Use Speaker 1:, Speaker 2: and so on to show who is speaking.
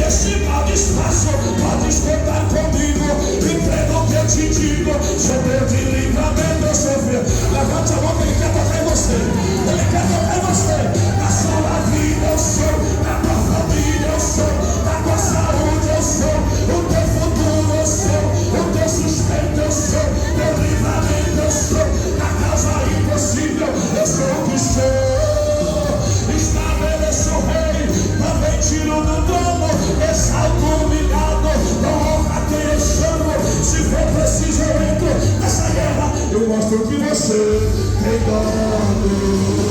Speaker 1: esse mal espaço, podes contar comigo. Entendo o que eu te digo, sou Deus de livramento, eu sou fiel. Levante a mão que Ele quer tocar em você. Ele quer tocar em você. Na sua vida eu sou, na tua família eu sou, na tua saúde eu sou, o teu futuro eu sou, o teu sustento eu sou, teu livramento eu sou, na causa impossível eu sou o que sou. Estabeleço o rei, também tiro do trono, exalto o humilhado, dou honra a quem eu chamo. Se for preciso eu entro nessa guerra, eu mostro que você tem dono.